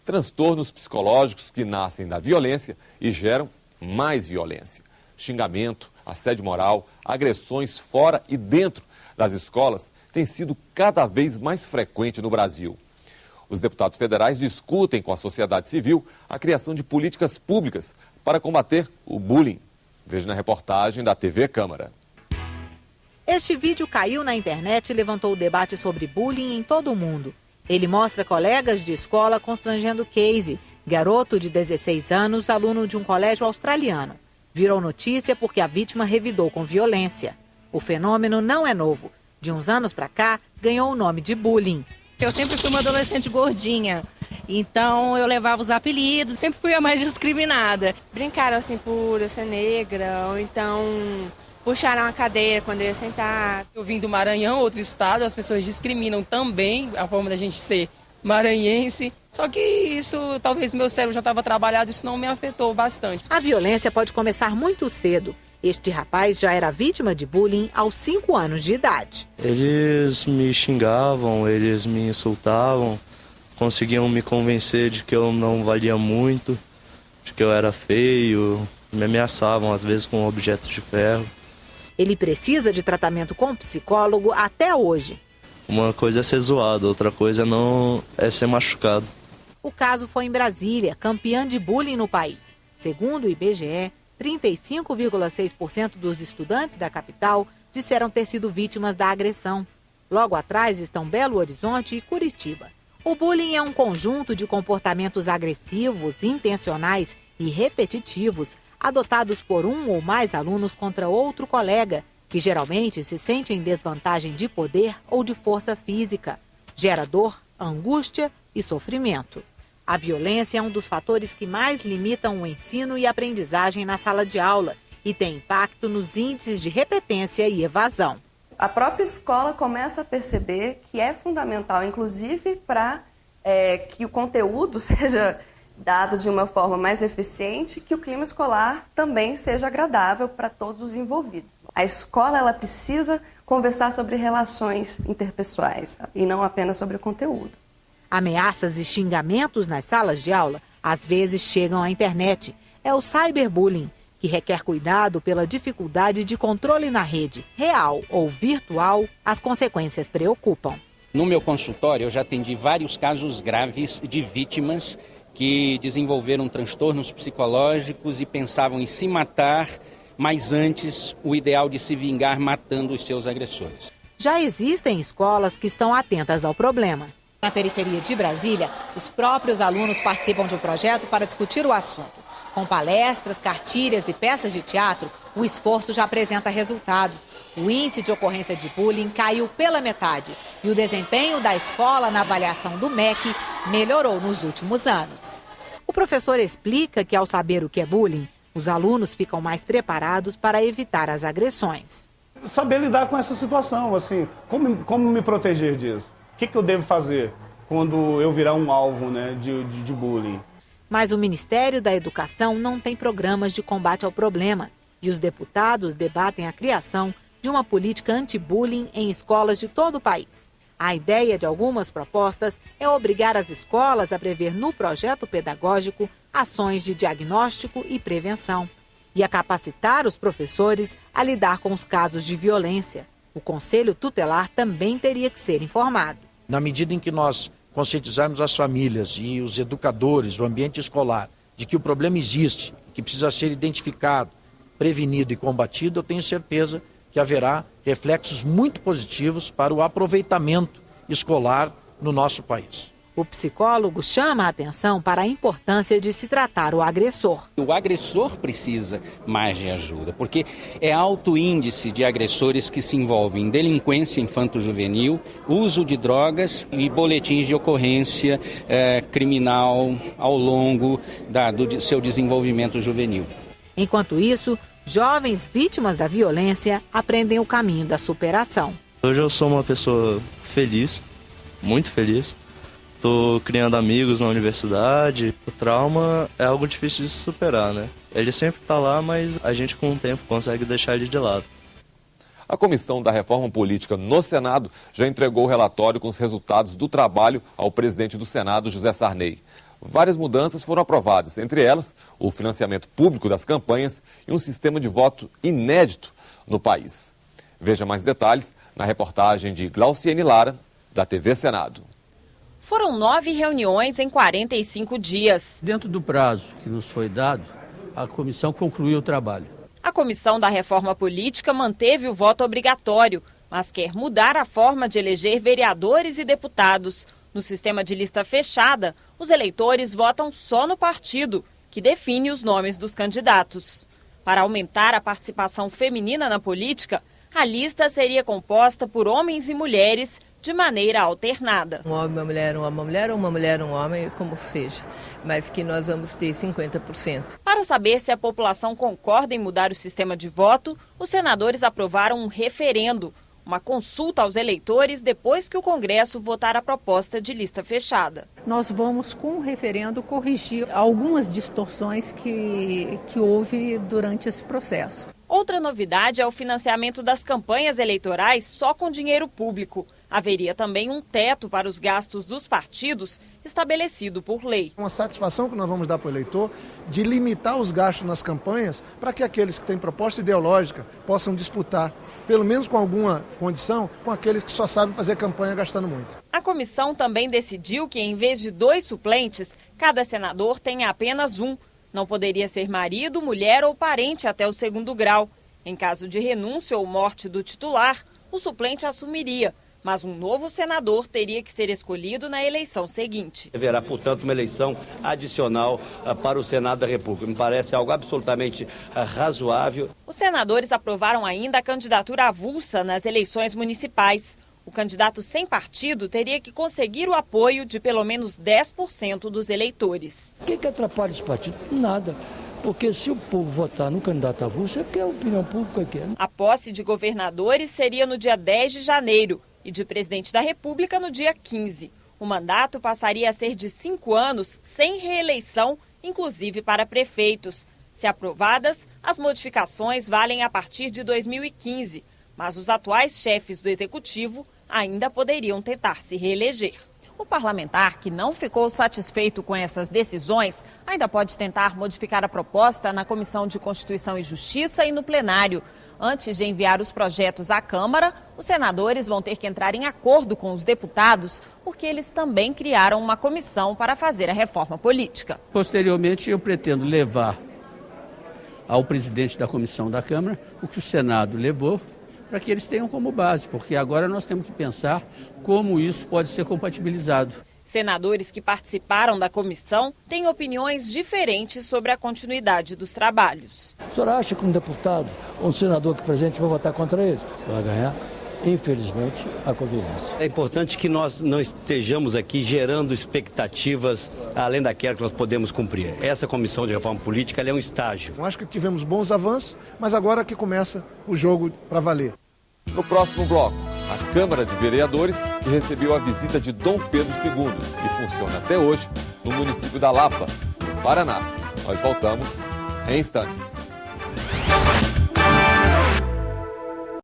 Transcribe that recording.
transtornos psicológicos que nascem da violência e geram mais violência. Xingamento, assédio moral, agressões fora e dentro das escolas têm sido cada vez mais frequente no Brasil. Os deputados federais discutem com a sociedade civil a criação de políticas públicas para combater o bullying. Veja na reportagem da TV Câmara. Este vídeo caiu na internet e levantou o debate sobre bullying em todo o mundo. Ele mostra colegas de escola constrangendo Casey, garoto de 16 anos, aluno de um colégio australiano. Virou notícia porque a vítima revidou com violência. O fenômeno não é novo. De uns anos para cá, ganhou o nome de bullying. Eu sempre fui uma adolescente gordinha, então eu levava os apelidos, sempre fui a mais discriminada. Brincaram assim por eu ser negra, ou então puxaram a cadeira quando eu ia sentar. Eu vim do Maranhão, outro estado, as pessoas discriminam também a forma da gente ser maranhense. Só que isso, talvez meu cérebro já estava trabalhado, isso não me afetou bastante. A violência pode começar muito cedo. Este rapaz já era vítima de bullying aos 5 anos de idade. Eles me xingavam, eles me insultavam, conseguiam me convencer de que eu não valia muito, de que eu era feio, me ameaçavam às vezes com objetos de ferro. Ele precisa de tratamento com psicólogo até hoje. Uma coisa é ser zoado, outra coisa não é ser machucado. O caso foi em Brasília, campeã de bullying no país. Segundo o IBGE, 35,6% dos estudantes da capital disseram ter sido vítimas da agressão. Logo atrás estão Belo Horizonte e Curitiba. O bullying é um conjunto de comportamentos agressivos, intencionais e repetitivos, adotados por um ou mais alunos contra outro colega, que geralmente se sente em desvantagem de poder ou de força física. Gera dor, angústia e sofrimento. A violência é um dos fatores que mais limitam o ensino e aprendizagem na sala de aula e tem impacto nos índices de repetência e evasão. A própria escola começa a perceber que é fundamental, inclusive para que o conteúdo seja dado de uma forma mais eficiente, que o clima escolar também seja agradável para todos os envolvidos. A escola ela precisa conversar sobre relações interpessoais e não apenas sobre o conteúdo. Ameaças e xingamentos nas salas de aula às vezes chegam à internet. É o cyberbullying, que requer cuidado pela dificuldade de controle na rede. Real ou virtual, as consequências preocupam. No meu consultório, eu já atendi vários casos graves de vítimas que desenvolveram transtornos psicológicos e pensavam em se matar, mas antes o ideal de se vingar matando os seus agressores. Já existem escolas que estão atentas ao problema. Na periferia de Brasília, os próprios alunos participam de um projeto para discutir o assunto. Com palestras, cartilhas e peças de teatro, o esforço já apresenta resultados. O índice de ocorrência de bullying caiu pela metade e o desempenho da escola na avaliação do MEC melhorou nos últimos anos. O professor explica que, ao saber o que é bullying, os alunos ficam mais preparados para evitar as agressões. Saber lidar com essa situação, assim, como me proteger disso? O que eu devo fazer quando eu virar um alvo, né, de bullying? Mas o Ministério da Educação não tem programas de combate ao problema e os deputados debatem a criação de uma política anti-bullying em escolas de todo o país. A ideia de algumas propostas é obrigar as escolas a prever no projeto pedagógico ações de diagnóstico e prevenção e a capacitar os professores a lidar com os casos de violência. O Conselho Tutelar também teria que ser informado. Na medida em que nós conscientizarmos as famílias e os educadores, o ambiente escolar, de que o problema existe, que precisa ser identificado, prevenido e combatido, eu tenho certeza que haverá reflexos muito positivos para o aproveitamento escolar no nosso país. O psicólogo chama a atenção para a importância de se tratar o agressor. O agressor precisa mais de ajuda, porque é alto índice de agressores que se envolvem em delinquência infanto-juvenil, uso de drogas e boletins de ocorrência criminal ao longo do seu desenvolvimento juvenil. Enquanto isso, jovens vítimas da violência aprendem o caminho da superação. Hoje eu sou uma pessoa feliz, muito feliz. Estou criando amigos na universidade. O trauma é algo difícil de superar, né? Ele sempre está lá, mas a gente com o tempo consegue deixar ele de lado. A Comissão da Reforma Política no Senado já entregou o relatório com os resultados do trabalho ao presidente do Senado, José Sarney. Várias mudanças foram aprovadas, entre elas o financiamento público das campanhas e um sistema de voto inédito no país. Veja mais detalhes na reportagem de Glauciene Lara, da TV Senado. Foram 9 reuniões em 45 dias. Dentro do prazo que nos foi dado, a comissão concluiu o trabalho. A Comissão da Reforma Política manteve o voto obrigatório, mas quer mudar a forma de eleger vereadores e deputados. No sistema de lista fechada, os eleitores votam só no partido, que define os nomes dos candidatos. Para aumentar a participação feminina na política, a lista seria composta por homens e mulheres de maneira alternada. Um homem, uma mulher, ou uma mulher, um homem, como seja, mas que nós vamos ter 50%. Para saber se a população concorda em mudar o sistema de voto, os senadores aprovaram um referendo, uma consulta aos eleitores depois que o Congresso votar a proposta de lista fechada. Nós vamos, com o referendo, corrigir algumas distorções que houve durante esse processo. Outra novidade é o financiamento das campanhas eleitorais só com dinheiro público. Haveria também um teto para os gastos dos partidos estabelecido por lei. Uma satisfação que nós vamos dar para o eleitor de limitar os gastos nas campanhas para que aqueles que têm proposta ideológica possam disputar, pelo menos com alguma condição, com aqueles que só sabem fazer campanha gastando muito. A comissão também decidiu que, em vez de 2 suplentes, cada senador tenha apenas um. Não poderia ser marido, mulher ou parente até o 2º grau. Em caso de renúncia ou morte do titular, o suplente assumiria, mas um novo senador teria que ser escolhido na eleição seguinte. Haverá, portanto, uma eleição adicional para o Senado da República. Me parece algo absolutamente razoável. Os senadores aprovaram ainda a candidatura avulsa nas eleições municipais. O candidato sem partido teria que conseguir o apoio de pelo menos 10% dos eleitores. O que atrapalha esse partido? Nada. Porque se o povo votar no candidato avulso é porque a opinião pública quer. A posse de governadores seria no dia 10 de janeiro e de presidente da República no dia 15. O mandato passaria a ser de 5 anos, sem reeleição, inclusive para prefeitos. Se aprovadas, as modificações valem a partir de 2015, mas os atuais chefes do Executivo ainda poderiam tentar se reeleger. O parlamentar, que não ficou satisfeito com essas decisões, ainda pode tentar modificar a proposta na Comissão de Constituição e Justiça e no plenário. Antes de enviar os projetos à Câmara, os senadores vão ter que entrar em acordo com os deputados, porque eles também criaram uma comissão para fazer a reforma política. Posteriormente, eu pretendo levar ao presidente da comissão da Câmara o que o Senado levou, para que eles tenham como base, porque agora nós temos que pensar como isso pode ser compatibilizado. Senadores que participaram da comissão têm opiniões diferentes sobre a continuidade dos trabalhos. O senhor acha que um deputado ou um senador que presente vai votar contra ele? Vai ganhar, infelizmente, a conveniência. É importante que nós não estejamos aqui gerando expectativas além daquela que nós podemos cumprir. Essa comissão de reforma política ela é um estágio. Eu acho que tivemos bons avanços, mas agora que começa o jogo para valer. No próximo bloco, a Câmara de Vereadores, que recebeu a visita de Dom Pedro II e funciona até hoje no município da Lapa, no Paraná. Nós voltamos em instantes.